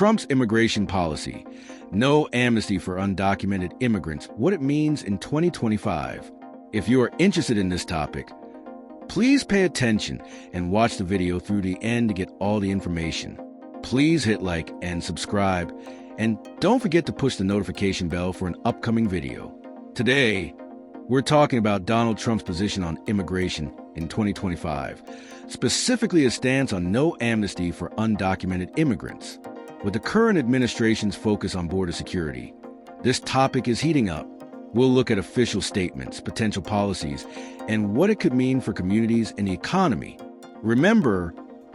Trump's immigration policy, no amnesty for undocumented immigrants, what it means in 2025. If you are interested in this topic, please pay attention and watch the video through the end to get all the information. Please hit like and subscribe, and don't forget to push the notification bell for an upcoming video. Today, we're talking about Donald Trump's position on immigration in 2025, specifically his stance on no amnesty for undocumented immigrants. With the current administration's focus on border security, this topic is heating up. We'll look at official statements, potential policies, and what it could mean for communities and the economy. Remember,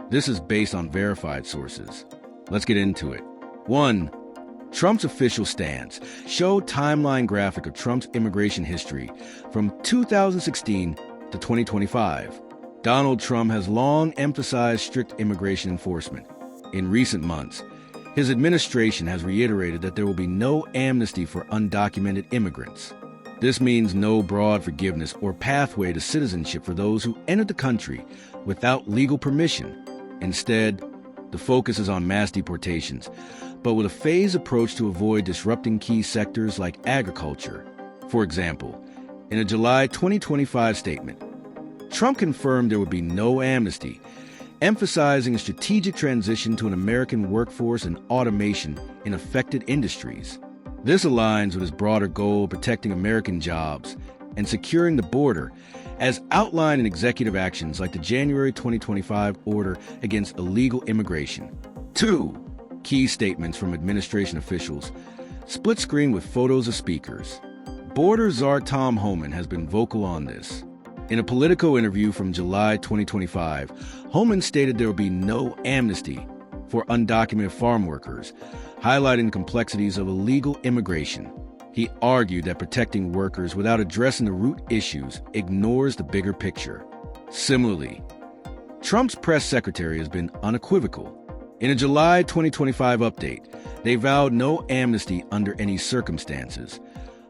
this is based on verified sources. Let's get into it. 1. Trump's official stance. Show timeline graphic of Trump's immigration history from 2016 to 2025. Donald Trump has long emphasized strict immigration enforcement. In recent months, his administration has reiterated that there will be no amnesty for undocumented immigrants. This means no broad forgiveness or pathway to citizenship for those who entered the country without legal permission. Instead, the focus is on mass deportations, but with a phased approach to avoid disrupting key sectors like agriculture. For example, in a July 2025 statement, Trump confirmed there would be no amnesty, emphasizing a strategic transition to an American workforce and automation in affected industries. This aligns with his broader goal of protecting American jobs and securing the border, as outlined in executive actions like the January 2025 order against illegal immigration. 2. Key statements from administration officials. Split screen with photos of speakers. Border czar Tom Homan has been vocal on this. In a Politico interview from July 2025, Homan stated there will be no amnesty for undocumented farm workers, highlighting the complexities of illegal immigration. He argued that protecting workers without addressing the root issues ignores the bigger picture. Similarly, Trump's press secretary has been unequivocal. In a July 2025 update, they vowed no amnesty under any circumstances,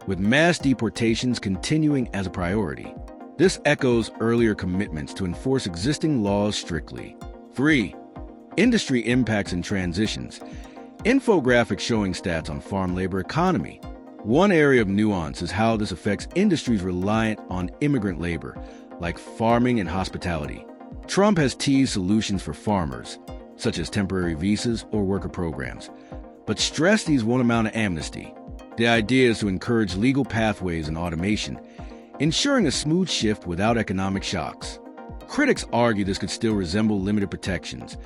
with mass deportations continuing as a priority. This echoes earlier commitments to enforce existing laws strictly. 3. Industry impacts and transitions. Infographics showing stats on farm labor economy. One area of nuance is how this affects industries reliant on immigrant labor, like farming and hospitality. Trump has teased solutions for farmers, such as temporary visas or worker programs, but stressed these won't amount to amnesty. The idea is to encourage legal pathways and automation, ensuring a smooth shift without economic shocks. Critics argue this could still resemble limited protections,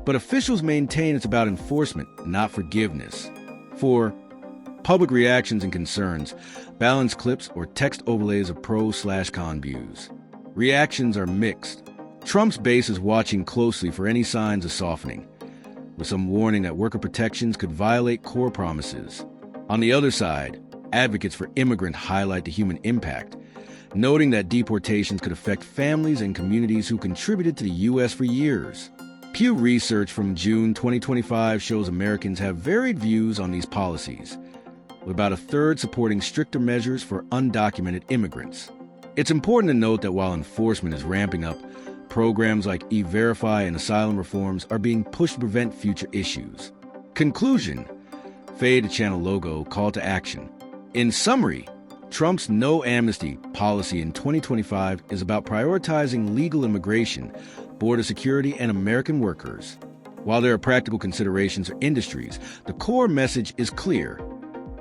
but officials maintain it's about enforcement, not forgiveness. 4. Public reactions and concerns. Balance clips or text overlays of pro/con views. Reactions are mixed. Trump's base is watching closely for any signs of softening, with some warning that worker protections could violate core promises. On the other side, advocates for immigrants highlight the human impact, noting that deportations could affect families and communities who contributed to the U.S. for years. Pew Research from June 2025 shows Americans have varied views on these policies, with about a third supporting stricter measures for undocumented immigrants. It's important to note that while enforcement is ramping up, programs like E-Verify and asylum reforms are being pushed to prevent future issues. Conclusion. Fade to channel logo, call to action. In summary, Trump's no amnesty policy in 2025 is about prioritizing legal immigration, border security, and American workers. While there are practical considerations for industries, the core message is clear: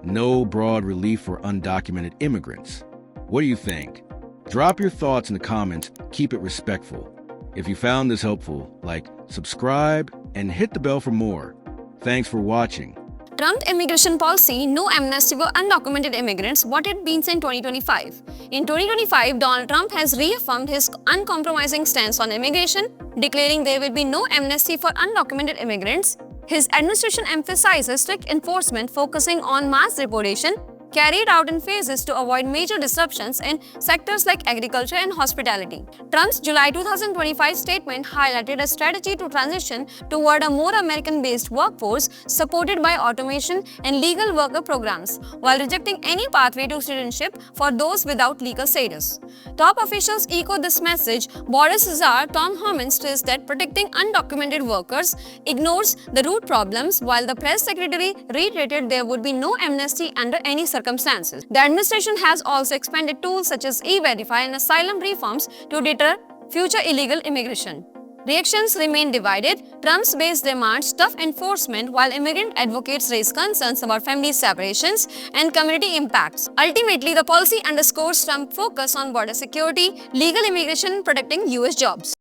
no broad relief for undocumented immigrants. What do you think? Drop your thoughts in the comments. Keep it respectful. If you found this helpful, like, subscribe, and hit the bell for more. Thanks for watching. Trump immigration policy, no amnesty for undocumented immigrants, what it means in 2025. In 2025, Donald Trump has reaffirmed his uncompromising stance on immigration, declaring there will be no amnesty for undocumented immigrants. His administration emphasizes strict enforcement, focusing on mass deportation, carried out in phases to avoid major disruptions in sectors like agriculture and hospitality. Trump's July 2025 statement highlighted a strategy to transition toward a more American-based workforce supported by automation and legal worker programs, while rejecting any pathway to citizenship for those without legal status. Top officials echoed this message. Border Czar Tom Homan stressed that protecting undocumented workers ignores the root problems, while the press secretary reiterated there would be no amnesty under any circumstances. The administration has also expanded tools such as E-Verify and asylum reforms to deter future illegal immigration. Reactions remain divided. Trump's base demands tough enforcement, while immigrant advocates raise concerns about family separations and community impacts. Ultimately, the policy underscores Trump's focus on border security, legal immigration, and protecting U.S. jobs.